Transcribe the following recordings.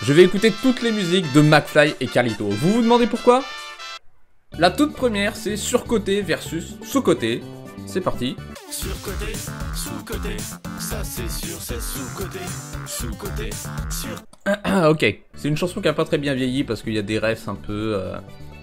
Je vais écouter toutes les musiques de McFly et Carlito. Vous vous demandez pourquoi? La toute première, c'est surcoté versus sous-coté. C'est parti. Surcoté, sous-coté, ça c'est sûr, c'est sous-coté, sous-coté, sur... Ok, c'est une chanson qui a pas très bien vieilli parce qu'il y a des refs un peu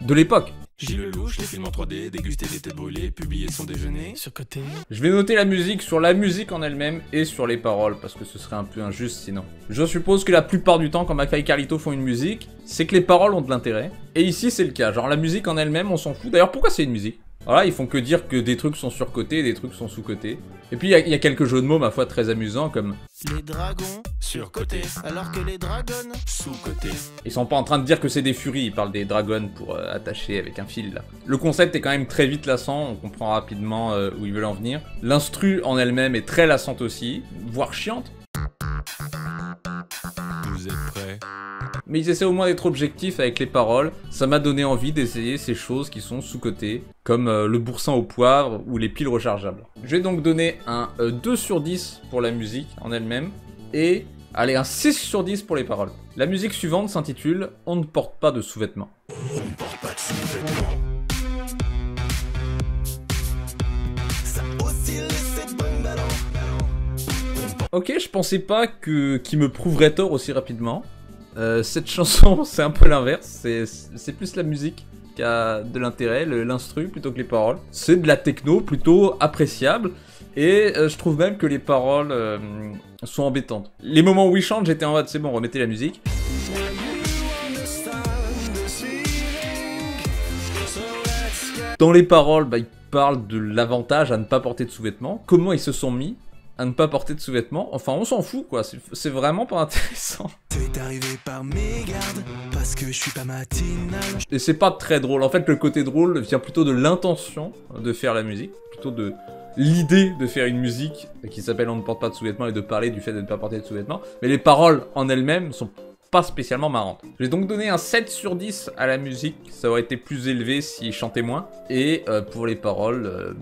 de l'époque. Gilles Lelouch, les films en 3D, déguster des têtes brûlées, publier son déjeuner, surcoté. Je vais noter la musique sur la musique en elle-même et sur les paroles parce que ce serait un peu injuste sinon. Je suppose que la plupart du temps quand McFly et Carlito font une musique, c'est que les paroles ont de l'intérêt. Et ici c'est le cas, genre la musique en elle-même on s'en fout. D'ailleurs pourquoi c'est une musique? Voilà, ils font que dire que des trucs sont surcotés et des trucs sont sous-cotés. Et puis il y a quelques jeux de mots ma foi très amusants comme... Les dragons, surcotés, alors que les dragons, sous-cotés. Ils sont pas en train de dire que c'est des furies, ils parlent des dragons pour attacher avec un fil là. Le concept est quand même très vite lassant, on comprend rapidement où ils veulent en venir. L'instru en elle-même est très lassante aussi, voire chiante. Vous êtes prêts? Mais ils essaient au moins d'être objectifs avec les paroles. Ça m'a donné envie d'essayer ces choses qui sont sous-cotées, comme le boursin au poivre ou les piles rechargeables. Je vais donc donner un 2 sur 10 pour la musique en elle-même, et allez, un 6 sur 10 pour les paroles. La musique suivante s'intitule « On ne porte pas de sous-vêtements ». On ne porte pas de sous-vêtements. Ça oscille cette bonne ballon. Ok, je pensais pas qu'il me prouverait tort aussi rapidement. Cette chanson, c'est un peu l'inverse, c'est plus la musique qui a de l'intérêt, l'instru plutôt que les paroles. C'est de la techno plutôt appréciable, et je trouve même que les paroles sont embêtantes. Les moments où ils chantent, j'étais en mode, c'est bon, remettez la musique. Dans les paroles, bah, ils parlent de l'avantage à ne pas porter de sous-vêtements, comment ils se sont mis à ne pas porter de sous-vêtements, enfin on s'en fout quoi, c'est vraiment pas intéressant. C'est arrivé par mégarde, parce que je suis pas matinal. Et c'est pas très drôle, en fait le côté drôle vient plutôt de l'intention de faire la musique, plutôt de l'idée de faire une musique qui s'appelle On ne porte pas de sous-vêtements et de parler du fait de ne pas porter de sous-vêtements, mais les paroles en elles-mêmes sont pas spécialement marrantes. J'ai donc donné un 7 sur 10 à la musique, ça aurait été plus élevé s'il chantait moins, et pour les paroles...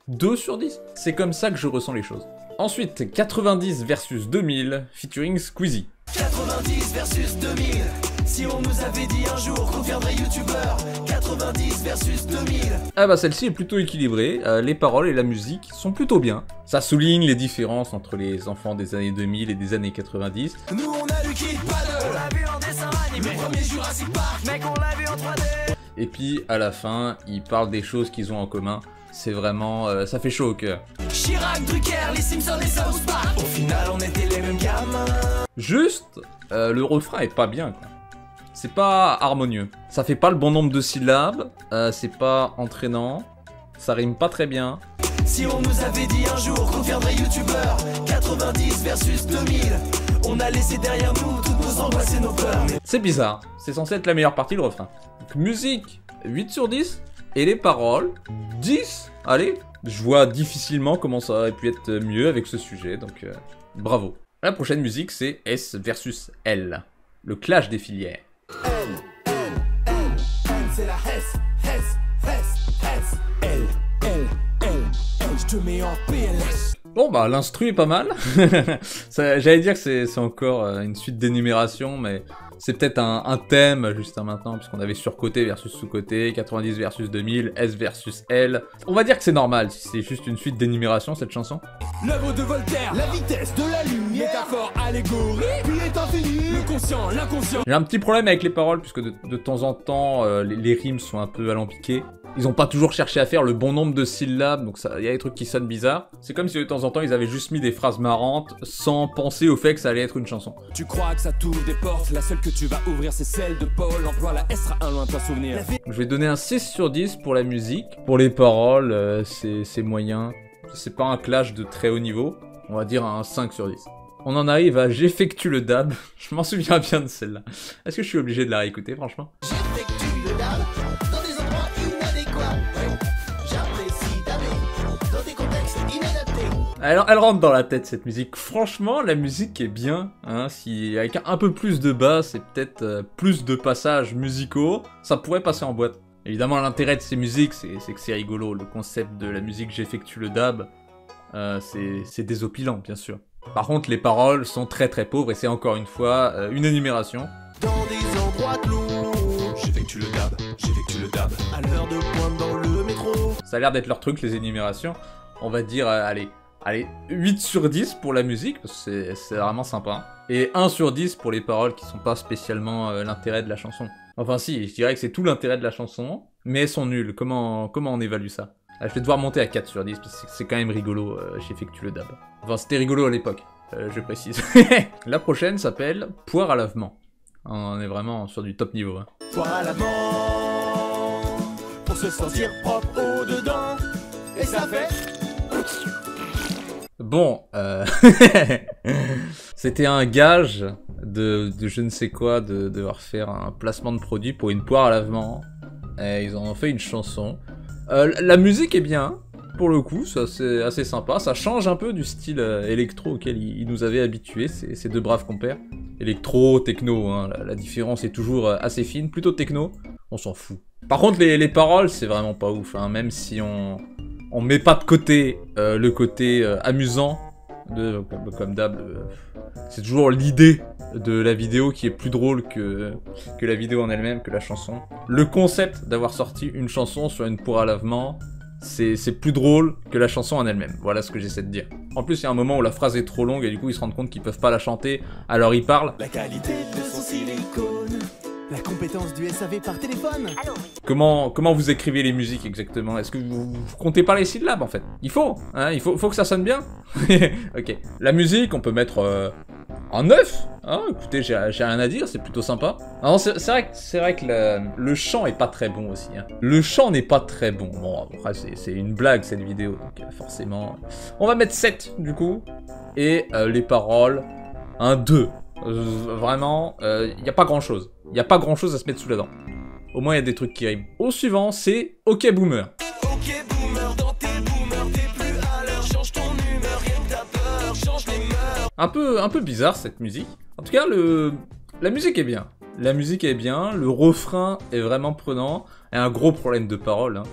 2 sur 10. C'est comme ça que je ressens les choses. Ensuite, 90 versus 2000, featuring Squeezie. 90 versus 2000, si on nous avait dit un jour qu'on deviendrait youtubeur. 90 versus 2000. Ah bah celle-ci est plutôt équilibrée, les paroles et la musique sont plutôt bien. Ça souligne les différences entre les enfants des années 2000 et des années 90. Nous on a lu Kid Paddle, on l'a vu en dessin animé. Le premier Jurassic Park, mec on l'a vu en 3D. Et puis à la fin, ils parlent des choses qu'ils ont en commun. C'est vraiment... ça fait chaud au cœur. Chirac, Drucker, les Simpsons et South Park. Au final, on était les mêmes gamins. Juste, le refrain est pas bien, quoi. C'est pas harmonieux. Ça fait pas le bon nombre de syllabes, c'est pas entraînant, ça rime pas très bien. Si on nous avait dit un jour qu'on deviendrait youtubeur. 90 versus 2000, on a laissé derrière nous toutes nos angoisses et nos peurs. C'est bizarre, c'est censé être la meilleure partie, le refrain. Donc musique, 8 sur 10. Et les paroles, 10. Allez, je vois difficilement comment ça aurait pu être mieux avec ce sujet, donc bravo. La prochaine musique, c'est S versus L, le clash des filières. L, c'est la L, je te mets en PLS. Bon bah l'instru est pas mal. J'allais dire que c'est encore une suite d'énumération, mais c'est peut-être un thème juste maintenant, puisqu'on avait surcoté versus sous-coté, 90 versus 2000, S versus L. On va dire que c'est normal, si c'est juste une suite d'énumération cette chanson. L'œuvre de Voltaire, la vitesse de la lumière, métaphore, allégorie, puis est infini, le conscient, l'inconscient. J'ai un petit problème avec les paroles, puisque de temps en temps, les rimes sont un peu alambiquées. Ils ont pas toujours cherché à faire le bon nombre de syllabes, donc il y a des trucs qui sonnent bizarres. C'est comme si de temps en temps ils avaient juste mis des phrases marrantes sans penser au fait que ça allait être une chanson. Tu crois que ça t'ouvre des portes, la seule que tu vas ouvrir c'est celle de Paul. Emploi la S sera un lointain souvenir. Je vais donner un 6 sur 10 pour la musique. Pour les paroles, c'est moyen. C'est pas un clash de très haut niveau. On va dire un 5 sur 10. On en arrive à J'effectue le dab. Je m'en souviens bien de celle-là. Est-ce que je suis obligé de la réécouter franchement? J'effectue le dab dans des endroits inadéquats. J'apprécie daber dans des contextes inadaptés. Elle rentre dans la tête cette musique. Franchement, la musique est bien. Hein, si avec un peu plus de basse et peut-être plus de passages musicaux, ça pourrait passer en boîte. Évidemment, l'intérêt de ces musiques, c'est que c'est rigolo. Le concept de la musique J'effectue le dab, c'est désopilant, bien sûr. Par contre, les paroles sont très très pauvres et c'est encore une fois une énumération. Dans des endroits clos, j'effectue le dab, à l'heure de pointe dans le métro. Ça a l'air d'être leur truc, les énumérations. On va dire, allez, 8 sur 10 pour la musique, parce que c'est vraiment sympa. Et 1 sur 10 pour les paroles qui sont pas spécialement l'intérêt de la chanson. Enfin si, je dirais que c'est tout l'intérêt de la chanson, mais elles sont nulles. Comment on évalue ça? Je vais devoir monter à 4 sur 10, parce que c'est quand même rigolo, j'effectue le dab. Enfin, c'était rigolo à l'époque, je précise. La prochaine s'appelle Poire à lavement. On est vraiment sur du top niveau. Hein. Poire à lavement, pour se sentir propre au dedans, et ça fait... Bon, c'était un gage de je ne sais quoi, de devoir faire un placement de produit pour une poire à lavement. Et ils en ont fait une chanson. La musique est bien, pour le coup, c'est assez sympa. Ça change un peu du style électro auquel ils nous avaient habitués, ces deux braves compères. Électro, techno, hein, la différence est toujours assez fine. Plutôt techno, on s'en fout. Par contre, les paroles, c'est vraiment pas ouf, hein, même si on met pas de côté le côté amusant, comme d'hab. C'est toujours l'idée de la vidéo qui est plus drôle que la vidéo en elle-même, que la chanson. Le concept d'avoir sorti une chanson sur une poire à lavement, c'est plus drôle que la chanson en elle-même. Voilà ce que j'essaie de dire. En plus, il y a un moment où la phrase est trop longue et du coup ils se rendent compte qu'ils peuvent pas la chanter, alors ils parlent. La qualité de son silicone, la compétence du SAV par téléphone. Comment vous écrivez les musiques exactement? Est-ce que vous comptez pas les syllabes en fait? Il faut que ça sonne bien. Ok. La musique, on peut mettre en 9. Hein, écoutez, j'ai rien à dire, c'est plutôt sympa. Non, c'est vrai que le chant est pas très bon aussi. Hein. Le chant n'est pas très bon. Bon, après, c'est une blague cette vidéo, donc forcément. On va mettre 7 du coup. Et les paroles, un 2. Vraiment, y a pas grand chose. Y a pas grand chose à se mettre sous la dent. Au moins, il y a des trucs qui riment. Au suivant, c'est OK Boomer. Ok boomer, dans tes boomers, t'es plus à l'heure, change ton humeur, rien que ta peur, change les mœurs. Un peu bizarre cette musique. En tout cas, la musique est bien. La musique est bien, le refrain est vraiment prenant, et un gros problème de parole. Hein.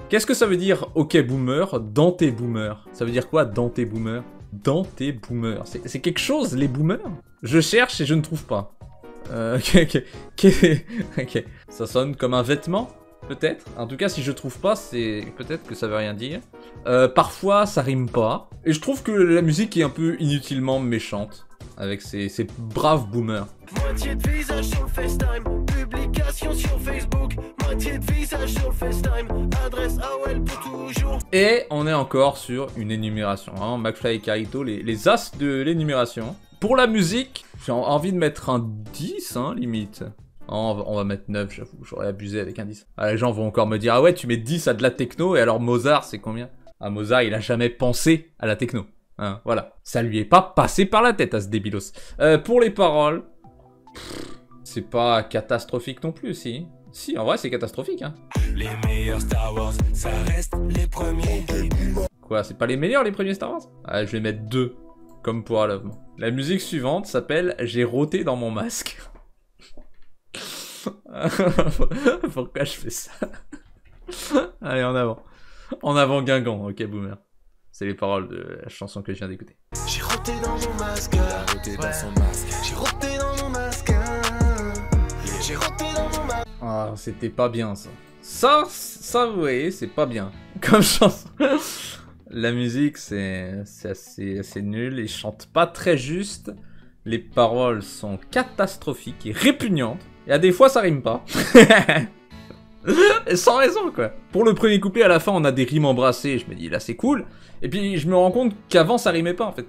Qu'est-ce que ça veut dire OK Boomer dans tes boomers? Ça veut dire quoi dans tes boomers? Dans tes boomers. C'est quelque chose, les boomers? Je cherche et je ne trouve pas. Ok. Ça sonne comme un vêtement, peut-être. En tout cas, si je trouve pas, c'est peut-être que ça veut rien dire. Parfois, ça rime pas. Et je trouve que la musique est un peu inutilement méchante. Avec ces braves boomers. Moitié de visage sur le FaceTime, publication sur Facebook, moitié de visage sur le FaceTime, adresse AOL pour toujours. Et on est encore sur une énumération. Hein. McFly et Carito, les as de l'énumération. Pour la musique, j'ai envie de mettre un 10, hein, limite. On va mettre 9, j'avoue, j'aurais abusé avec un 10. Ah, les gens vont encore me dire, ah ouais, tu mets 10 à de la techno, et alors Mozart, c'est combien? Ah, Mozart, il a jamais pensé à la techno. Hein, voilà. Ça lui est pas passé par la tête à ce débilos. Pour les paroles, c'est pas catastrophique non plus, si. Si, en vrai, c'est catastrophique, hein. Les meilleurs Star Wars, ça reste les premiers. Quoi, c'est pas les meilleurs, les premiers Star Wars? Ah, je vais mettre 2, comme pour lavement. La musique suivante s'appelle « J'ai roté dans mon masque ». Pourquoi je fais ça? Allez, en avant. En avant Guingamp, ok, boomer. C'est les paroles de la chanson que je viens d'écouter. J'ai roté dans mon masque. Roté dans son masque. J'ai roté dans mon masque. J'ai roté dans mon masque. Ah, c'était pas bien, ça. Ça, vous voyez, c'est pas bien. Comme chanson. La musique, c'est assez nul. Ils chantent pas très juste. Les paroles sont catastrophiques et répugnantes. Et à des fois, ça rime pas. Sans raison, quoi. Pour le premier couplet, à la fin, on a des rimes embrassées. Je me dis, là, c'est cool. Et puis, je me rends compte qu'avant, ça rimait pas, en fait.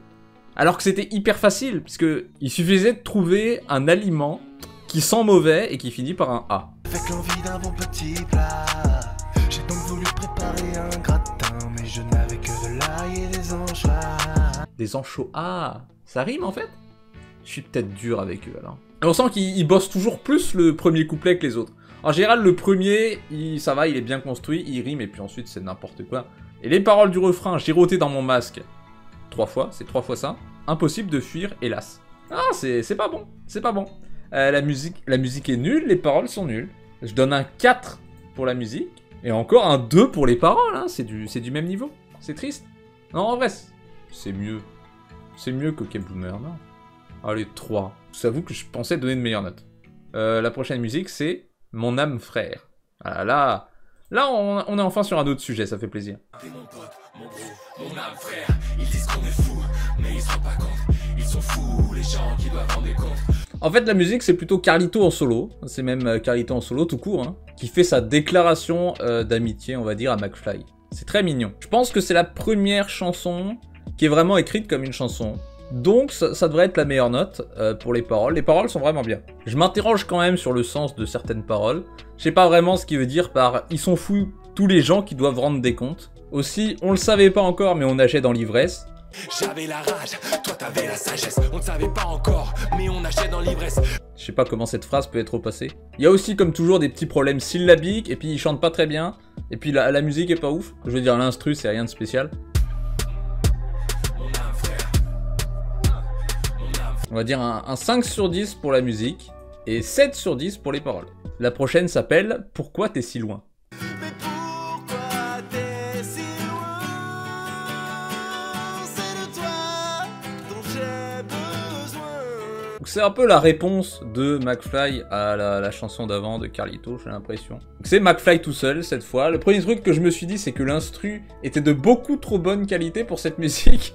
Alors que c'était hyper facile, puisque il suffisait de trouver un aliment qui sent mauvais et qui finit par un A. Avec l'envie d'un bon petit plat, j'ai donc voulu préparer un gratin, mais je n'avais que de l'ail et des anchois. Des anchois. Ah, ça rime, en fait? Je suis peut-être dur avec eux, alors. On sent qu'ils bossent toujours plus le premier couplet que les autres. En général, le premier, ça va, il est bien construit, il rime, et puis ensuite, c'est n'importe quoi. Et les paroles du refrain, j'ai roté dans mon masque 3 fois, c'est 3 fois ça. Impossible de fuir, hélas. Ah, c'est pas bon, c'est pas bon. La musique est nulle, les paroles sont nulles. Je donne un 4 pour la musique, et encore un 2 pour les paroles, hein. C'est du même niveau. C'est triste. Non, en vrai, c'est mieux. C'est mieux qu'OK Boomer, non? Allez, 3. J'avoue que je pensais donner une meilleure note. La prochaine musique, c'est Mon âme frère. Voilà, là on est enfin sur un autre sujet, ça fait plaisir. T'es mon pote, mon gros, mon âme frère. Ils disent qu'on est fous, mais ils se rendent pas compte. Ils sont fous, les gens qui doivent rendre des comptes. En fait, la musique, c'est plutôt Carlito en solo. C'est même Carlito en solo, tout court, hein, qui fait sa déclaration d'amitié, on va dire, à McFly. C'est très mignon. Je pense que c'est la première chanson qui est vraiment écrite comme une chanson. Donc, ça devrait être la meilleure note pour les paroles. Les paroles sont vraiment bien. Je m'interroge quand même sur le sens de certaines paroles. Je sais pas vraiment ce qu'il veut dire par « ils sont fous, tous les gens qui doivent rendre des comptes ». Aussi, on le savait pas encore, mais on nageait dans l'ivresse. J'avais la rage, toi t'avais la sagesse. On ne savait pas encore, mais on nageait dans l'ivresse. Je sais pas comment cette phrase peut être repassée. Il y a aussi, comme toujours, des petits problèmes syllabiques, et puis ils chantent pas très bien. Et puis la musique est pas ouf. Je veux dire, l'instru, c'est rien de spécial. On va dire un 5 sur 10 pour la musique et 7 sur 10 pour les paroles. La prochaine s'appelle « Pourquoi t'es si loin ?» Mais pourquoi t'es si loin? C'est de toi dont j'ai besoin. C'est un peu la réponse de McFly à la chanson d'avant de Carlito, j'ai l'impression. C'est McFly tout seul cette fois. Le premier truc que je me suis dit, c'est que l'instru était de beaucoup trop bonne qualité pour cette musique.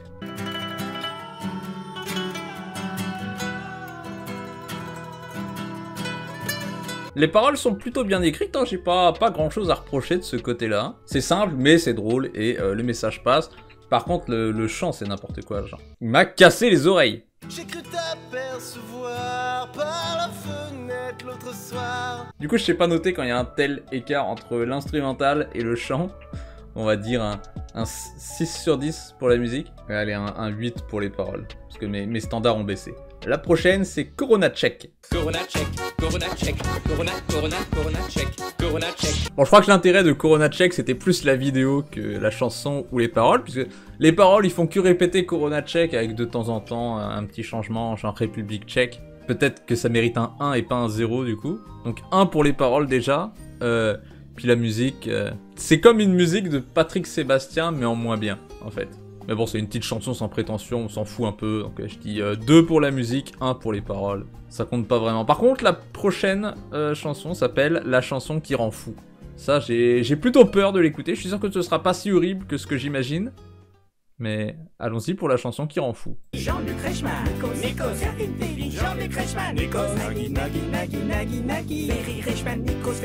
Les paroles sont plutôt bien écrites, hein, j'ai pas grand chose à reprocher de ce côté-là. C'est simple, mais c'est drôle, et le message passe. Par contre, le chant, c'est n'importe quoi, genre. Il m'a cassé les oreilles. J'ai cru t'apercevoir par la fenêtre l'autre soir. Du coup, je sais pas noter quand il y a un tel écart entre l'instrumental et le chant. On va dire un 6 sur 10 pour la musique. Et allez, un 8 pour les paroles, parce que mes standards ont baissé. La prochaine, c'est Corona Check. Corona check, Corona check, Corona check, Corona check. Bon, je crois que l'intérêt de Corona Check, c'était plus la vidéo que la chanson ou les paroles, puisque les paroles, ils font que répéter Corona Check avec de temps en temps un petit changement, genre République Tchèque. Peut-être que ça mérite un 1 et pas un 0 du coup. Donc 1 pour les paroles déjà, puis la musique, c'est comme une musique de Patrick Sébastien, mais en moins bien, en fait. Mais bon, c'est une petite chanson sans prétention, on s'en fout un peu. Donc je dis 2 pour la musique, 1 pour les paroles. Ça compte pas vraiment. Par contre, la prochaine chanson s'appelle La chanson qui rend fou. Ça, j'ai plutôt peur de l'écouter. Je suis sûr que ce sera pas si horrible que ce que j'imagine. Mais allons-y pour la chanson qui rend fou. Jean-Luc Reichmann, Nikos, Jean-Luc Reichmann, Nikos, Nagi, Ferry Reichmann, Nikos.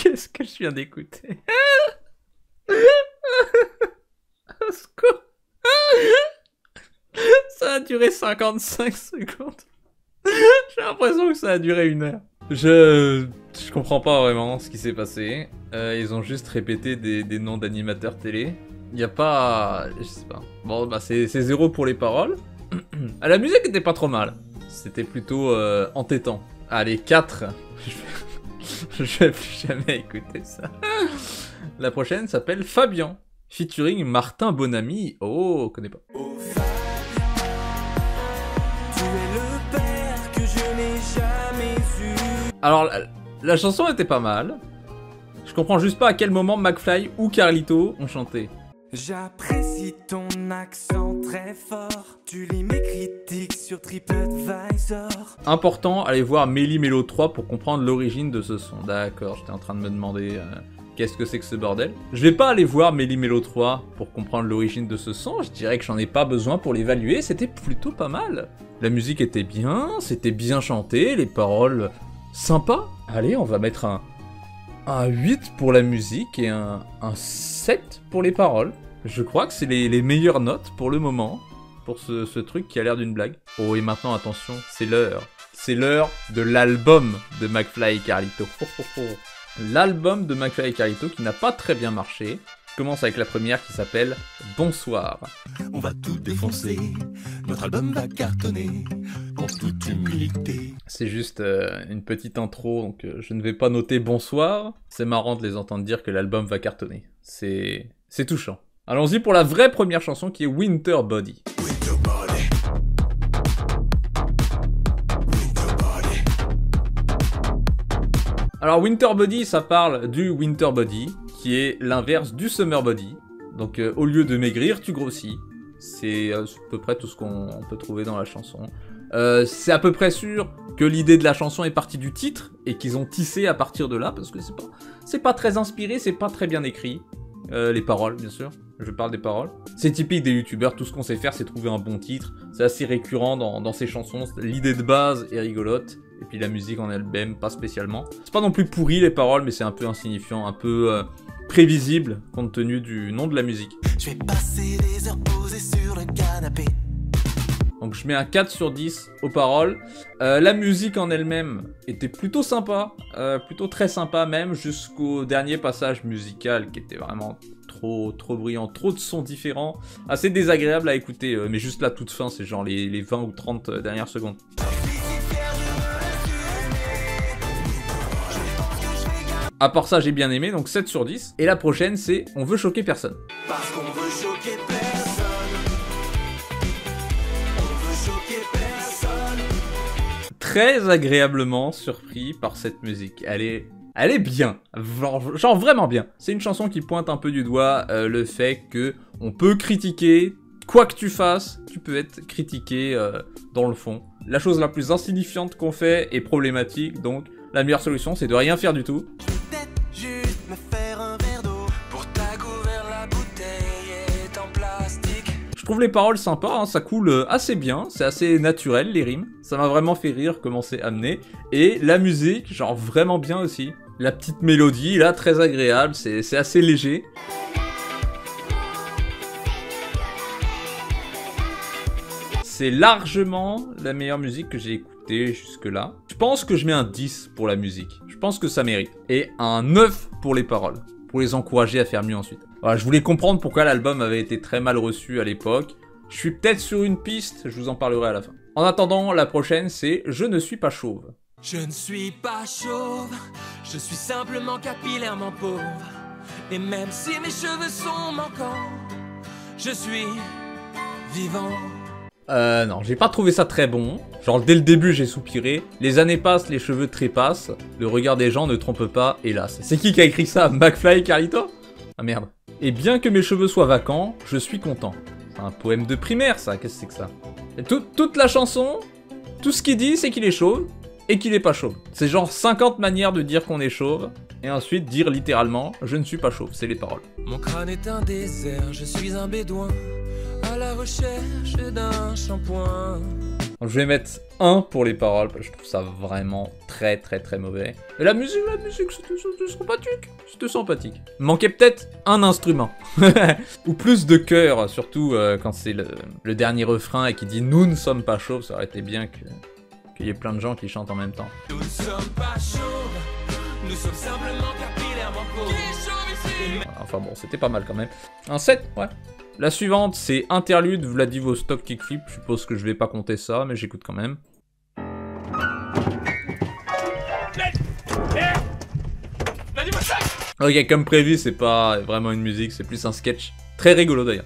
Qu'est-ce que je viens d'écouter? Au secours. Ça a duré 55 secondes. J'ai l'impression que ça a duré 1 heure. Je comprends pas vraiment ce qui s'est passé. Ils ont juste répété des noms d'animateurs télé. Y a pas... je sais pas. Bon, bah c'est 0 pour les paroles. La musique était pas trop mal. C'était plutôt entêtant. Allez, 4. Je vais plus jamais écouter ça. La prochaine s'appelle Fabian, featuring Martin Bonamy. Oh, on connaît pas. Tu es le père que je n'ai jamais eu. Alors, la chanson était pas mal. Je comprends juste pas à quel moment McFly ou Carlito ont chanté. J'apprécie ton accent très fort. Tu lis mes critiques sur TripAdvisor. Important, allez voir Méli Mélo 3 pour comprendre l'origine de ce son. D'accord, j'étais en train de me demander qu'est-ce que c'est que ce bordel. Je vais pas aller voir Méli Mélo 3 pour comprendre l'origine de ce son. Je dirais que j'en ai pas besoin pour l'évaluer. C'était plutôt pas mal. La musique était bien, c'était bien chanté, les paroles sympas. Allez, on va mettre un 8 pour la musique et un 7 pour les paroles. Je crois que c'est les meilleures notes pour le moment, pour ce truc qui a l'air d'une blague. Oh, et maintenant, attention, c'est l'heure. C'est l'heure de l'album de McFly et Carlito. L'album de McFly et Carlito qui n'a pas très bien marché. Je commence avec la première qui s'appelle Bonsoir. On va tout défoncer, notre album va cartonner, en toute humilité. C'est juste une petite intro, donc je ne vais pas noter bonsoir. C'est marrant de les entendre dire que l'album va cartonner. C'est touchant. Allons-y pour la vraie première chanson qui est Winter Body. Alors Winter Body, ça parle du Winter Body, qui est l'inverse du Summer Body. Donc au lieu de maigrir, tu grossis. C'est à peu près tout ce qu'on peut trouver dans la chanson. C'est à peu près sûr que l'idée de la chanson est partie du titre et qu'ils ont tissé à partir de là, parce que c'est pas très inspiré, c'est pas très bien écrit. Les paroles, bien sûr. Je parle des paroles. C'est typique des youtubeurs, tout ce qu'on sait faire, c'est trouver un bon titre. C'est assez récurrent dans ces chansons. L'idée de base est rigolote. Et puis la musique en elle-même, pas spécialement. C'est pas non plus pourri les paroles, mais c'est un peu insignifiant, un peu prévisible, compte tenu du nom de la musique. Je vais passer des heures posées sur le canapé. Donc je mets un 4 sur 10 aux paroles. La musique en elle-même était plutôt sympa, plutôt très sympa même, jusqu'au dernier passage musical qui était vraiment trop brillant, trop de sons différents, assez désagréable à écouter, mais juste la toute fin, c'est genre les 20 ou 30 dernières secondes. À part ça, j'ai bien aimé, donc 7 sur 10. Et la prochaine, c'est On veut choquer personne. Parce qu'on veut choquer personne. On veut choquer personne. Très agréablement surpris par cette musique. Elle est bien, genre vraiment bien. C'est une chanson qui pointe un peu du doigt le fait que on peut critiquer, quoi que tu fasses, tu peux être critiqué dans le fond. La chose la plus insignifiante qu'on fait est problématique, donc la meilleure solution c'est de rien faire du tout. Peut-être juste me faire un verre d'eau. Pour ta couvert, la bouteille est en plastique. Je trouve les paroles sympas, hein, ça coule assez bien, c'est assez naturel les rimes. Ça m'a vraiment fait rire comment c'est amené. Et la musique, genre vraiment bien aussi. La petite mélodie, là, très agréable, c'est assez léger. C'est largement la meilleure musique que j'ai écoutée jusque-là. Je pense que je mets un 10 pour la musique. Je pense que ça mérite. Et un 9 pour les paroles, pour les encourager à faire mieux ensuite. Voilà, je voulais comprendre pourquoi l'album avait été très mal reçu à l'époque. Je suis peut-être sur une piste, je vous en parlerai à la fin. En attendant, la prochaine, c'est Je ne suis pas chauve. Je ne suis pas chauve, je suis simplement capillairement pauvre. Et même si mes cheveux sont manquants, je suis vivant. Non, j'ai pas trouvé ça très bon. Genre, dès le début, j'ai soupiré. Les années passent, les cheveux trépassent. Le regard des gens ne trompe pas, hélas. C'est qui a écrit ça? McFly et Carlito? Ah merde. Et bien que mes cheveux soient vacants, je suis content. C'est un poème de primaire, ça. Qu'est-ce que c'est que ça? Et toute la chanson, tout ce qu'il dit, c'est qu'il est chauve et qu'il est pas chauve. C'est genre 50 manières de dire qu'on est chauve. Et ensuite dire littéralement, je ne suis pas chauve. C'est les paroles. Mon crâne est un désert, je suis un bédouin à la recherche d'un shampoing. Donc, je vais mettre 1 pour les paroles, parce que je trouve ça vraiment très mauvais. Et la musique, c'était sympathique. C'était sympathique. Il manquait peut-être un instrument. Ou plus de chœur, surtout quand c'est le dernier refrain et qui dit « Nous ne sommes pas chauves », ça aurait été bien qu'il y ait plein de gens qui chantent en même temps. Nous ne sommes pas chauves, nous sommes simplement capillairement pauvres. Enfin bon, c'était pas mal quand même. Un 7, ouais. La suivante, c'est Interlude Vladivostok Kickflip. Je suppose que je vais pas compter ça, mais j'écoute quand même. Ok, comme prévu, c'est pas vraiment une musique, c'est plus un sketch. Très rigolo d'ailleurs.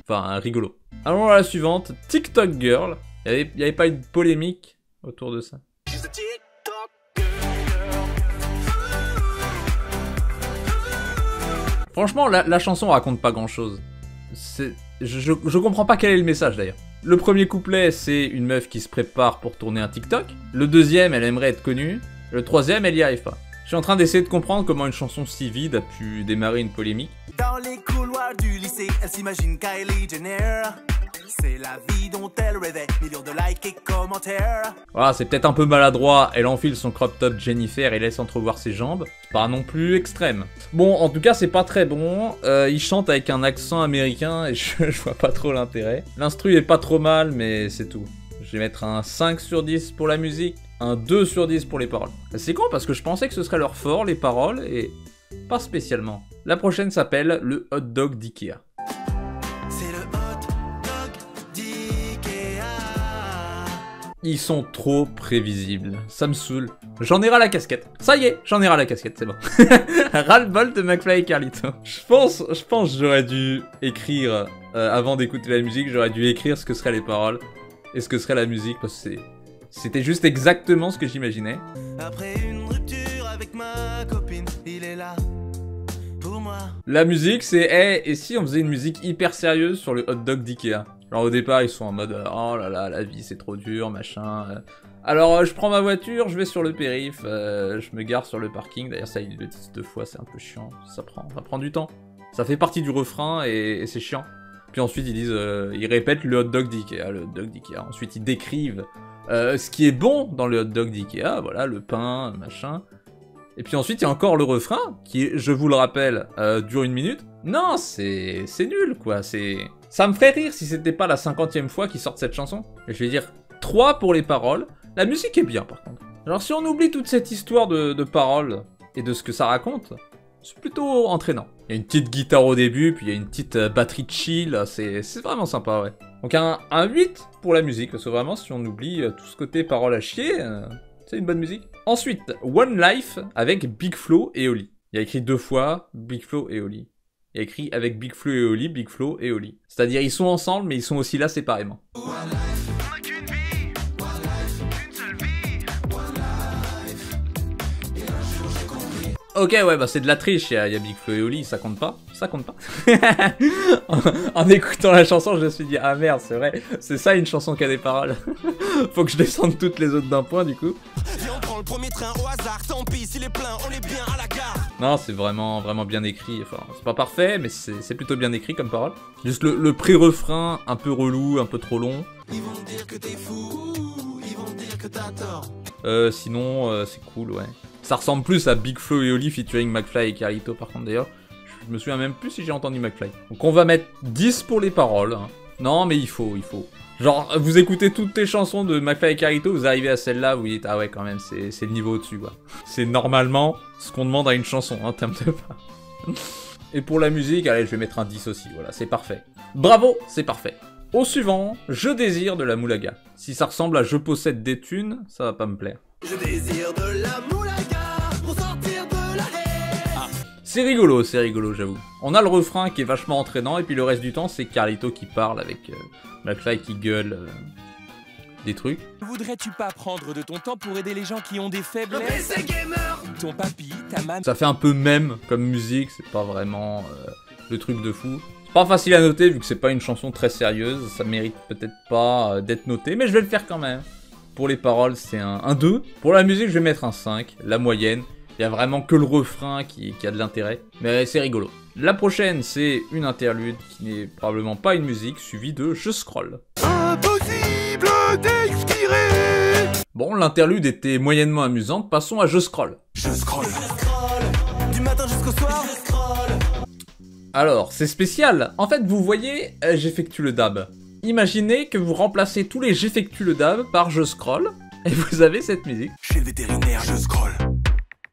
Enfin, rigolo. Allons à la suivante, TikTok Girl. Il y avait pas une polémique autour de ça? Franchement, la chanson raconte pas grand chose. Je comprends pas quel est le message d'ailleurs. Le premier couplet, c'est une meuf qui se prépare pour tourner un TikTok. Le deuxième, elle aimerait être connue. Le troisième, elle y arrive pas. Je suis en train d'essayer de comprendre comment une chanson si vide a pu démarrer une polémique. Dans les couloirs du lycée, elle s'imagine Kylie Jenner. C'est la vie dont elle rêvait, millions de likes et commentaires. Voilà, c'est peut-être un peu maladroit, elle enfile son crop top Jennifer et laisse entrevoir ses jambes. Pas non plus extrême. Bon, en tout cas, c'est pas très bon. Il chante avec un accent américain et je vois pas trop l'intérêt. L'instru est pas trop mal, mais c'est tout. Je vais mettre un 5 sur 10 pour la musique, un 2 sur 10 pour les paroles. C'est con parce que je pensais que ce serait leur fort, les paroles, et pas spécialement. La prochaine s'appelle le hot dog d'Ikea. C'est le hot dog d'Ikea. Ils sont trop prévisibles, ça me saoule. J'en ai ras la casquette. Ça y est, j'en ai ras la casquette, c'est bon. Ras-le-bol de McFly et Carlito. Je pense que j'aurais dû écrire, avant d'écouter la musique, j'aurais dû écrire ce que seraient les paroles et ce que serait la musique, parce que c'était juste exactement ce que j'imaginais. Après une rupture avec ma copine, il est là pour moi. La musique, c'est, hey, et si on faisait une musique hyper sérieuse sur le hot dog d'Ikea? Genre au départ, ils sont en mode, oh là là, la vie c'est trop dur, machin. Alors je prends ma voiture, je vais sur le périph, je me gare sur le parking. D'ailleurs ça, ils le disent 2 fois, c'est un peu chiant, ça prend du temps. Ça fait partie du refrain et c'est chiant. Puis ensuite ils disent, ils répètent le hot dog d'Ikea, le hot dog d'Ikea. Ensuite ils décrivent ce qui est bon dans le hot dog d'Ikea, voilà, le pain, machin. Et puis ensuite, il y a encore le refrain, qui, je vous le rappelle, dure 1 minute. Non, c'est nul, quoi. Ça me ferait rire si c'était pas la 50e fois qu'ils sortent cette chanson. Et je vais dire 3 pour les paroles. La musique est bien, par contre. Alors si on oublie toute cette histoire de paroles et de ce que ça raconte, c'est plutôt entraînant. Il y a une petite guitare au début, puis il y a une petite batterie chill. C'est vraiment sympa, ouais. Donc un 8 pour la musique, parce que vraiment, si on oublie tout ce côté paroles à chier... c'est une bonne musique. Ensuite, One Life avec Big Flo et Oli. Il y a écrit 2 fois Big Flo et Oli. Il y a écrit avec Big Flo et Oli, Big Flo et Oli. C'est-à-dire ils sont ensemble, mais ils sont aussi là séparément. Ok, ouais, bah c'est de la triche, il y a Big Flo et Oli, ça compte pas. Ça compte pas. en écoutant la chanson, je me suis dit, ah merde, c'est vrai, c'est ça une chanson qui a des paroles. Faut que je descende toutes les autres d'un point, du coup. Viens, on prend le premier train au hasard, tant pis s'il est plein, on est bien à la gare. Non, c'est vraiment bien écrit, enfin, c'est pas parfait, mais c'est plutôt bien écrit comme parole. Juste le pré-refrain, un peu relou, un peu trop long. Ils vont dire que t'es fou, ils vont dire que t'as tort. Sinon, c'est cool, ouais. Ça ressemble plus à Big Flo et Oli featuring McFly et Carlito, par contre, d'ailleurs. Je me souviens même plus si j'ai entendu McFly. Donc on va mettre 10 pour les paroles. Hein. Non, mais il faut. Genre, vous écoutez toutes les chansons de McFly et Carlito, vous arrivez à celle-là, vous dites, ah ouais, quand même, c'est le niveau au-dessus, quoi. C'est normalement ce qu'on demande à une chanson, en termes de paroles. Et pour la musique, allez, je vais mettre un 10 aussi, voilà, c'est parfait. Bravo, c'est parfait. Au suivant, Je désire de la Moulaga. Si ça ressemble à Je possède des thunes, ça va pas me plaire. Je désire de la moulaga pour sortir de la haie. C'est rigolo, j'avoue. On a le refrain qui est vachement entraînant, et puis le reste du temps, c'est Carlito qui parle avec McFly qui gueule des trucs. Voudrais-tu pas prendre de ton temps pour aider les gens qui ont des faiblesses? Ton papy, ta maman... Ça fait un peu même comme musique, c'est pas vraiment le truc de fou. C'est pas facile à noter, vu que c'est pas une chanson très sérieuse, ça mérite peut-être pas d'être noté, mais je vais le faire quand même. Pour les paroles, c'est un 2. Pour la musique, je vais mettre un 5, la moyenne. Il y a vraiment que le refrain qui a de l'intérêt, mais c'est rigolo. La prochaine, c'est une interlude qui n'est probablement pas une musique, suivie de Je scroll. Impossible d'expirer. Bon, l'interlude était moyennement amusante, passons à Je scroll. Je scroll. Du matin jusqu'au soir. Je scroll. Alors, c'est spécial. En fait, vous voyez, j'effectue le dab. Imaginez que vous remplacez tous les j'effectue le dab par Je scroll, et vous avez cette musique. Chez le vétérinaire, je scroll.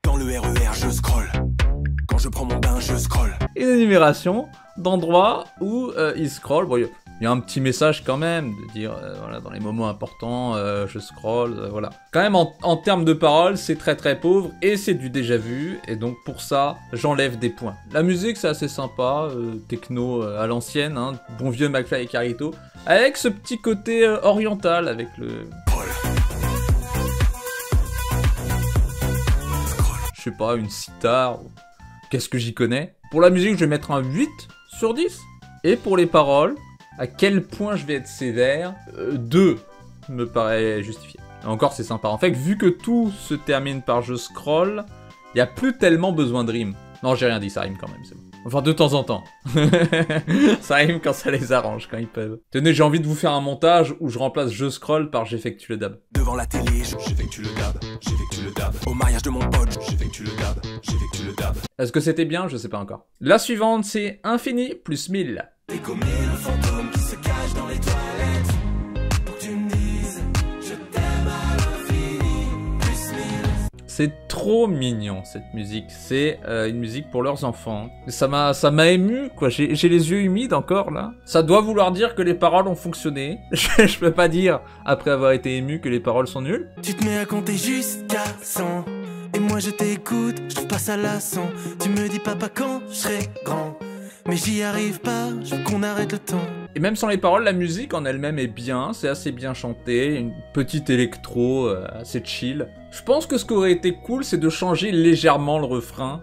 Dans le RER, je scroll. Quand je prends mon bain, je scroll. Une énumération d'endroits où il scroll. Bon, il y a un petit message quand même, de dire, voilà, dans les moments importants, je scroll, voilà. Quand même, en termes de paroles, c'est très très pauvre, et c'est du déjà vu, et donc pour ça, j'enlève des points. La musique, c'est assez sympa, techno à l'ancienne, hein, bon vieux McFly et Carlito, avec ce petit côté oriental, avec le... Je sais pas, une sitar, qu'est-ce que j'y connais. Pour la musique, je vais mettre un 8 sur 10. Et pour les paroles, à quel point je vais être sévère, 2 me paraît justifié. Et encore, c'est sympa. En fait, vu que tout se termine par je scroll, il n'y a plus tellement besoin de rime. Non, j'ai rien dit, ça rime quand même, c'est bon. Enfin, de temps en temps. Ça rime quand ça les arrange, quand ils peuvent. Tenez, j'ai envie de vous faire un montage où je remplace je scroll par j'effectue le dab. Devant la télé, j'effectue le dab. J'effectue le dab. Au mariage de mon pote, j'effectue le dab. J'effectue le dab. Est-ce que c'était bien? Je sais pas encore. La suivante, c'est infini plus 1000. T'es comme le fantôme qui se cache dans les toilettes. Pour que tu me dises, je t'aime à l'infini, plus 1000. C'est trop mignon cette musique, c'est une musique pour leurs enfants. Ça m'a ému, quoi, j'ai les yeux humides encore là. Ça doit vouloir dire que les paroles ont fonctionné. Je peux pas dire, après avoir été ému, que les paroles sont nulles. Tu te mets à compter jusqu'à 100. Et moi je t'écoute, je trouve pas ça lassant. Tu me dis papa quand je serai grand. Mais j'y arrive pas, je veux qu'on arrête le temps. Et même sans les paroles, la musique en elle-même est bien, c'est assez bien chanté, une petite électro assez chill. Je pense que ce qui aurait été cool, c'est de changer légèrement le refrain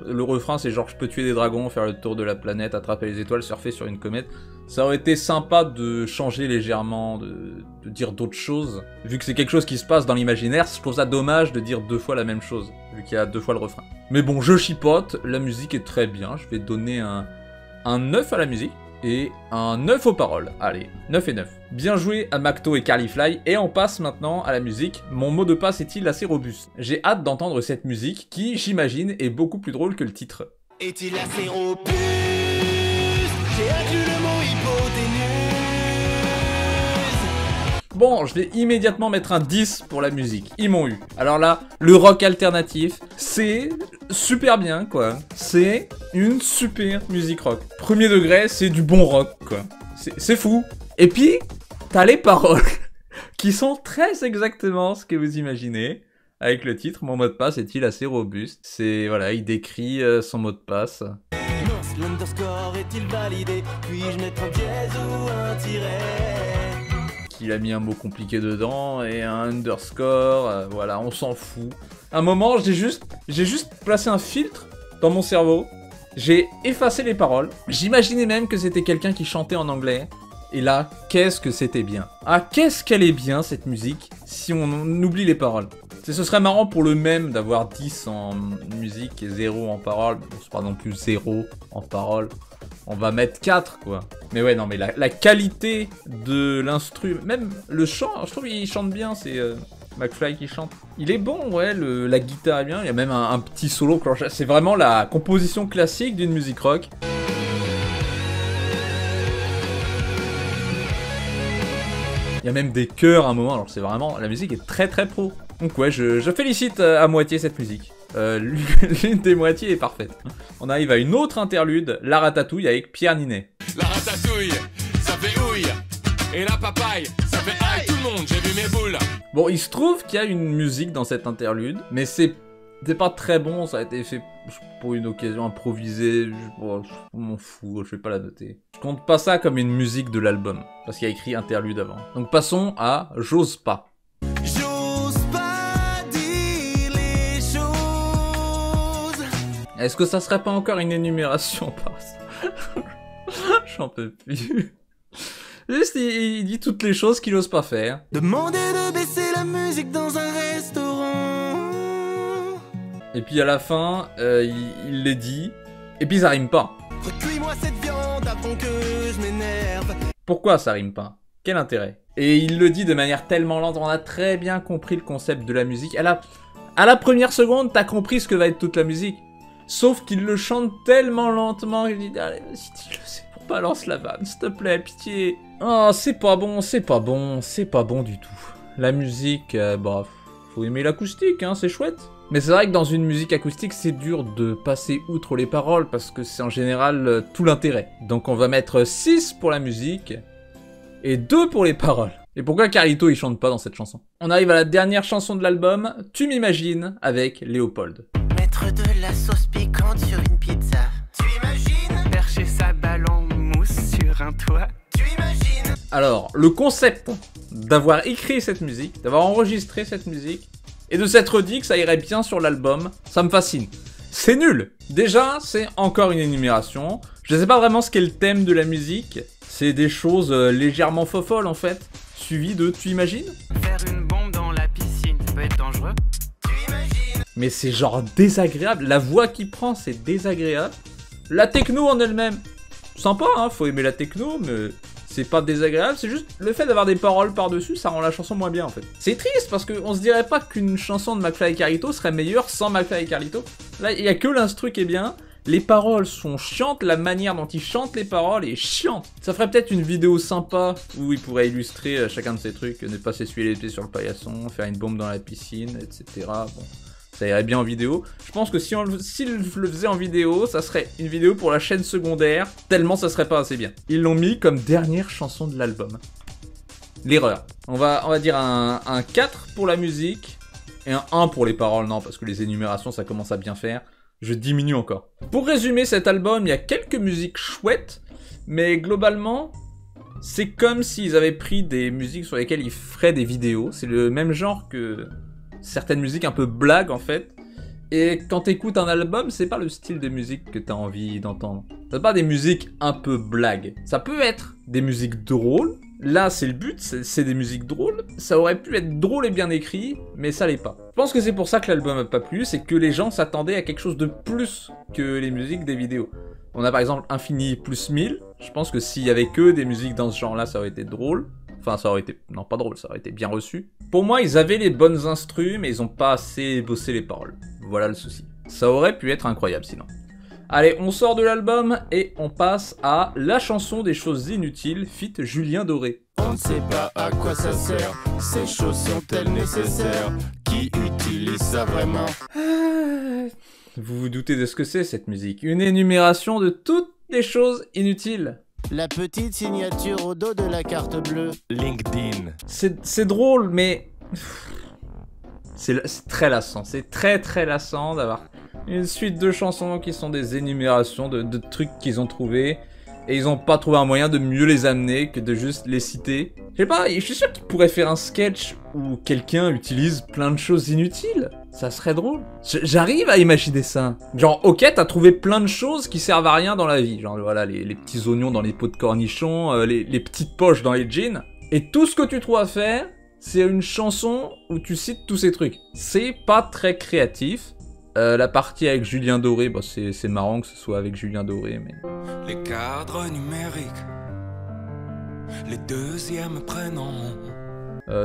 Le refrain, c'est genre je peux tuer des dragons, faire le tour de la planète, attraper les étoiles, surfer sur une comète. Ça aurait été sympa de changer légèrement, de dire d'autres choses. Vu que c'est quelque chose qui se passe dans l'imaginaire, je trouve ça dommage de dire 2 fois la même chose, vu qu'il y a 2 fois le refrain. Mais bon, je chipote, la musique est très bien, je vais donner un 9 à la musique. Et un 9 aux paroles. Allez, 9 et 9. Bien joué à Macto et Carlyfly, et on passe maintenant à la musique. Mon mot de passe est-il assez robuste? J'ai hâte d'entendre cette musique qui, j'imagine, est beaucoup plus drôle que le titre. Est-il assez robuste? J'ai inclus le mot hypoténuse. Bon, je vais immédiatement mettre un 10 pour la musique. Ils m'ont eu. Alors là, le rock alternatif, c'est super bien, quoi. C'est une super musique rock. Premier degré, c'est du bon rock, quoi. C'est fou. Et puis, t'as les paroles qui sont très exactement ce que vous imaginez. Avec le titre, mon mot de passe est-il assez robuste? C'est, voilà, il décrit son mot de passe. Mince, l'underscore est-il validé? Puis-je mettre un dièse ou un tiret? Il a mis un mot compliqué dedans et un underscore, voilà, on s'en fout. À un moment, j'ai juste placé un filtre dans mon cerveau, j'ai effacé les paroles, j'imaginais même que c'était quelqu'un qui chantait en anglais, et là, qu'est-ce que c'était bien. Ah, qu'est-ce qu'elle est bien cette musique, si on oublie les paroles. Ce serait marrant pour le même d'avoir 10 en musique et 0 en paroles, bon, c'est pas non plus 0 en paroles. On va mettre 4, quoi. Mais ouais, non, mais la qualité de l'instru, même le chant, je trouve qu'il chante bien, c'est McFly qui chante. Il est bon, ouais, la guitare est bien, il y a même un petit solo cloche. C'est vraiment la composition classique d'une musique rock. Il y a même des chœurs à un moment, alors c'est vraiment, la musique est très très pro. Donc ouais, je félicite à moitié cette musique. L'une des moitiés est parfaite. On arrive à une autre interlude, La Ratatouille avec Pierre Ninet. La ratatouille, ça fait ouille. Et la papaye, ça fait aïe. Tout le monde, j'ai vu mes boules. Bon, il se trouve qu'il y a une musique dans cette interlude, mais c'est pas très bon, ça a été fait pour une occasion improvisée, je m'en fous, je vais pas la noter. Je compte pas ça comme une musique de l'album, parce qu'il y a écrit interlude avant. Donc passons à J'ose pas. J'ose pas dire les choses. Est-ce que ça serait pas encore une énumération par ça? J'en peux plus. Juste, il dit toutes les choses qu'il ose pas faire. Demander de baisser la musique dans un restaurant. Et puis à la fin, il les dit. Et puis ça rime pas. Recueille-moi cette viande avant que je m'énerve. Pourquoi ça rime pas? Quel intérêt? Et il le dit de manière tellement lente, on a très bien compris le concept de la musique. À la première seconde, t'as compris ce que va être toute la musique. Sauf qu'il le chante tellement lentement, il dit allez, vas-y, dis-le, c'est pour balance la vanne, s'il te plaît, pitié. Oh, c'est pas bon, c'est pas bon, c'est pas bon du tout. La musique, bah, faut aimer l'acoustique, hein, c'est chouette. Mais c'est vrai que dans une musique acoustique, c'est dur de passer outre les paroles, parce que c'est en général tout l'intérêt. Donc on va mettre 6 pour la musique, et 2 pour les paroles. Et pourquoi Carlito il chante pas dans cette chanson? On arrive à la dernière chanson de l'album, Tu m'imagines, avec Léopold. Mettre de la sauce piquante sur une pizza. Tu imagines? Percher sa balle en mousse sur un toit. Tu imagines? Alors, le concept d'avoir écrit cette musique, d'avoir enregistré cette musique, et de s'être dit que ça irait bien sur l'album, ça me fascine. C'est nul. Déjà, c'est encore une énumération. Je sais pas vraiment ce qu'est le thème de la musique. C'est des choses légèrement fofolles en fait. Suivi de Tu imagines? Faire une bombe dans la piscine, ça peut être dangereux. Tu imagines? Mais c'est genre désagréable. La voix qu'il prend, c'est désagréable. La techno en elle-même, sympa, hein, faut aimer la techno, mais c'est pas désagréable. C'est juste le fait d'avoir des paroles par-dessus, ça rend la chanson moins bien en fait. C'est triste parce qu'on se dirait pas qu'une chanson de McFly et Carlito serait meilleure sans McFly et Carlito. Là, il y a que l'instru qui est bien. Les paroles sont chiantes, la manière dont ils chantent les paroles est chiante. Ça ferait peut-être une vidéo sympa où il pourrait illustrer chacun de ces trucs, ne pas s'essuyer les pieds sur le paillasson, faire une bombe dans la piscine, etc. Bon, ça irait bien en vidéo. Je pense que s'il le faisait en vidéo, ça serait une vidéo pour la chaîne secondaire, tellement ça serait pas assez bien. Ils l'ont mis comme dernière chanson de l'album. L'erreur. On va dire un 4 pour la musique et un 1 pour les paroles, non, parce que les énumérations ça commence à bien faire. Je diminue encore. Pour résumer cet album, il y a quelques musiques chouettes, mais globalement, c'est comme s'ils avaient pris des musiques sur lesquelles ils feraient des vidéos. C'est le même genre que certaines musiques un peu blagues en fait, Et quand t'écoutes un album, c'est pas le style de musique que t'as envie d'entendre. C'est pas des musiques un peu blagues. Ça peut être des musiques drôles. Là, c'est le but, c'est des musiques drôles. Ça aurait pu être drôle et bien écrit, mais ça l'est pas. Je pense que c'est pour ça que l'album a pas plu, c'est que les gens s'attendaient à quelque chose de plus que les musiques des vidéos. On a par exemple Infini plus 1000. Je pense que s'il y avait que des musiques dans ce genre-là, ça aurait été drôle. Enfin, ça aurait été... Non, pas drôle, ça aurait été bien reçu. Pour moi, ils avaient les bonnes instrus, mais ils ont pas assez bossé les paroles. Voilà le souci. Ça aurait pu être incroyable sinon. Allez, on sort de l'album et on passe à La chanson des choses inutiles, feat. Julien Doré. On ne sait pas à quoi ça sert, ces choses sont-elles nécessaires? Qui utilise ça vraiment? Vous vous doutez de ce que c'est cette musique? Une énumération de toutes les choses inutiles. La petite signature au dos de la carte bleue. LinkedIn. C'est drôle, mais... C'est très lassant. C'est très lassant d'avoir une suite de chansons qui sont des énumérations de trucs qu'ils ont trouvés. Et ils ont pas trouvé un moyen de mieux les amener que de juste les citer. Je sais pas, je suis sûr qu'ils pourraient faire un sketch où quelqu'un utilise plein de choses inutiles. Ça serait drôle. J'arrive à imaginer ça. Genre, ok, t'as trouvé plein de choses qui servent à rien dans la vie. Genre, voilà, les petits oignons dans les pots de cornichons, les petites poches dans les jeans. Et tout ce que tu trouves à faire, c'est une chanson où tu cites tous ces trucs. C'est pas très créatif. La partie avec Julien Doré, bah c'est marrant que ce soit avec Julien Doré, mais... Les cadres numériques, les deuxièmes prénoms.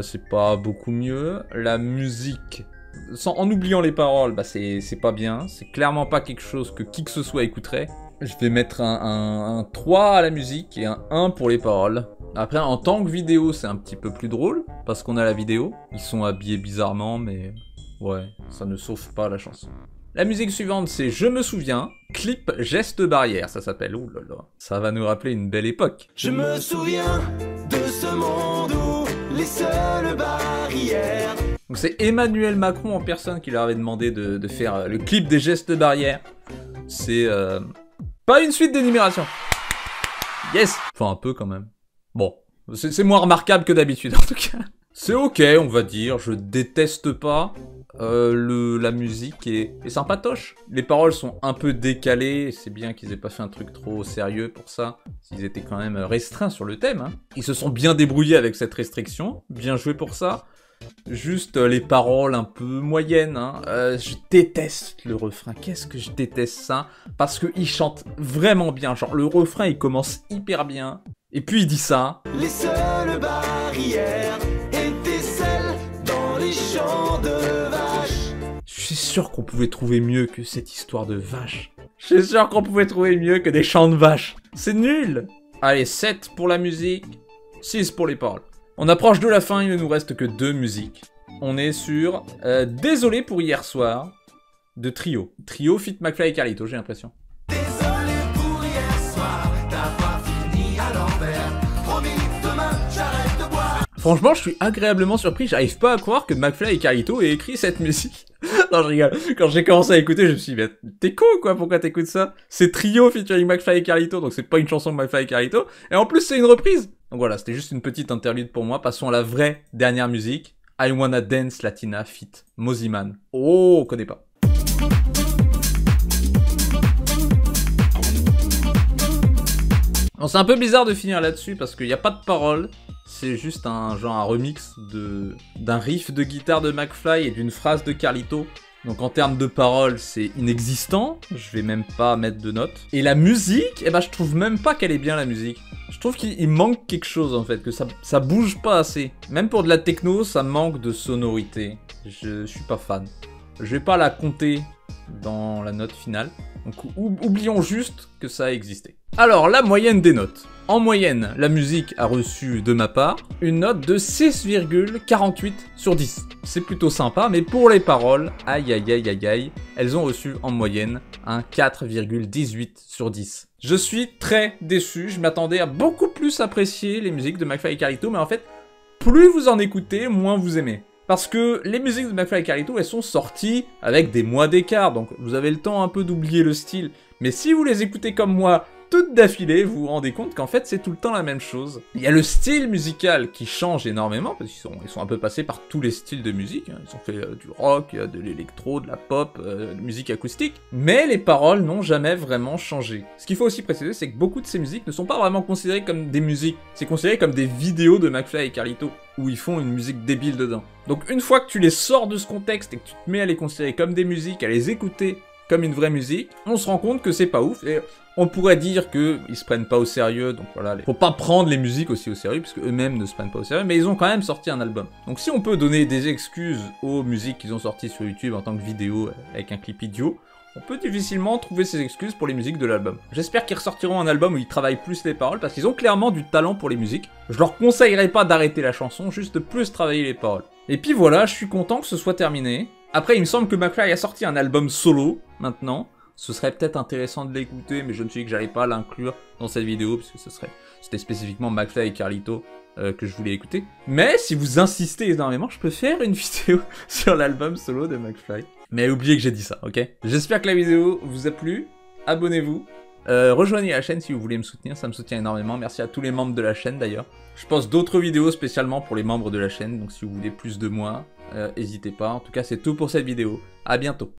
C'est pas beaucoup mieux. La musique, en oubliant les paroles, bah c'est pas bien. C'est clairement pas quelque chose que qui que ce soit écouterait. Je vais mettre un 3 à la musique et un 1 pour les paroles. Après, en tant que vidéo, c'est un petit peu plus drôle, parce qu'on a la vidéo. Ils sont habillés bizarrement, mais... ouais, ça ne sauve pas la chanson. La musique suivante, c'est Je me souviens, clip geste barrière, ça s'appelle. Ouh là là, ça va nous rappeler une belle époque. Je me souviens de ce monde où les seules barrières. Donc c'est Emmanuel Macron en personne qui leur avait demandé de faire le clip des gestes barrières. C'est pas une suite d'énumération. Yes. Enfin un peu quand même. Bon, c'est moins remarquable que d'habitude en tout cas. C'est ok, on va dire, je déteste pas. La musique est sympatoche. Les paroles sont un peu décalées, c'est bien qu'ils aient pas fait un truc trop sérieux pour ça. Ils étaient quand même restreints sur le thème, hein. Ils se sont bien débrouillés avec cette restriction, bien joué pour ça. Juste les paroles un peu moyennes, hein. Je déteste le refrain, qu'est-ce que je déteste ça? Parce qu'il chante vraiment bien, genre le refrain il commence hyper bien. Et puis il dit ça. Les seules barrières étaient celles dans les champs de vaches. Je suis sûr qu'on pouvait trouver mieux que cette histoire de vaches. Je suis sûr qu'on pouvait trouver mieux que des chants de vaches. C'est nul. Allez, 7 pour la musique, 6 pour les paroles. On approche de la fin, il ne nous reste que 2 musiques. On est sur Désolé pour hier soir de Trio. Trio feat. McFly et Carlito, j'ai l'impression. Désolé pour hier soir, t'as pas fini à l'envers. Promis, demain, j'arrête de boire. Franchement, je suis agréablement surpris, j'arrive pas à croire que McFly et Carlito aient écrit cette musique. Non, je rigole. Quand j'ai commencé à écouter, je me suis dit, mais t'es con quoi, pourquoi t'écoutes ça? C'est Trio featuring McFly et Carlito, donc c'est pas une chanson de McFly et Carlito. Et en plus, c'est une reprise. Donc voilà, c'était juste une petite interlude pour moi. Passons à la vraie dernière musique. I Wanna Dance Latina feat. Mosiman. Oh, on connaît pas. Bon, c'est un peu bizarre de finir là-dessus parce qu'il n'y a pas de paroles. C'est juste un remix d'un riff de guitare de McFly et d'une phrase de Carlito. Donc en termes de paroles, c'est inexistant. Je vais même pas mettre de notes. Et la musique, eh ben je trouve même pas qu'elle est bien la musique. Je trouve qu'il manque quelque chose en fait, que ça bouge pas assez. Même pour de la techno, ça manque de sonorité. Je suis pas fan. Je vais pas la compter dans la note finale. Donc oublions juste que ça a existé. Alors, la moyenne des notes. En moyenne, la musique a reçu de ma part une note de 6,48 sur 10. C'est plutôt sympa, mais pour les paroles, aïe aïe aïe aïe aïe, elles ont reçu en moyenne un 4,18 sur 10. Je suis très déçu, je m'attendais à beaucoup plus apprécier les musiques de McFly et Carlito, mais en fait, plus vous en écoutez, moins vous aimez. Parce que les musiques de McFly et Carlito, elles sont sorties avec des mois d'écart, donc vous avez le temps un peu d'oublier le style. Mais si vous les écoutez comme moi, toutes d'affilée, vous vous rendez compte qu'en fait c'est tout le temps la même chose. Il y a le style musical qui change énormément, parce qu'ils sont un peu passés par tous les styles de musique, hein. Ils ont fait du rock, de l'électro, de la pop, de musique acoustique, mais les paroles n'ont jamais vraiment changé. Ce qu'il faut aussi préciser, c'est que beaucoup de ces musiques ne sont pas vraiment considérées comme des musiques, c'est considéré comme des vidéos de McFly et Carlito, où ils font une musique débile dedans. Donc une fois que tu les sors de ce contexte et que tu te mets à les considérer comme des musiques, à les écouter comme une vraie musique, on se rend compte que c'est pas ouf, et on pourrait dire qu'ils se prennent pas au sérieux, donc voilà, faut pas prendre les musiques aussi au sérieux, puisque eux-mêmes ne se prennent pas au sérieux, mais ils ont quand même sorti un album. Donc si on peut donner des excuses aux musiques qu'ils ont sorties sur YouTube en tant que vidéo avec un clip idiot, on peut difficilement trouver ces excuses pour les musiques de l'album. J'espère qu'ils ressortiront un album où ils travaillent plus les paroles, parce qu'ils ont clairement du talent pour les musiques. Je leur conseillerais pas d'arrêter la chanson, juste de plus travailler les paroles. Et puis voilà, je suis content que ce soit terminé. Après, il me semble que McFly a sorti un album solo, maintenant. Ce serait peut-être intéressant de l'écouter, mais je me suis dit que j'allais pas l'inclure dans cette vidéo, parce que c'était spécifiquement McFly et Carlito que je voulais écouter. Mais si vous insistez énormément, je peux faire une vidéo sur l'album solo de McFly. Mais oubliez que j'ai dit ça, ok? J'espère que la vidéo vous a plu, abonnez-vous, rejoignez la chaîne si vous voulez me soutenir, ça me soutient énormément, merci à tous les membres de la chaîne d'ailleurs. Je poste d'autres vidéos spécialement pour les membres de la chaîne, donc si vous voulez plus de moi, n'hésitez pas. En tout cas, c'est tout pour cette vidéo, à bientôt.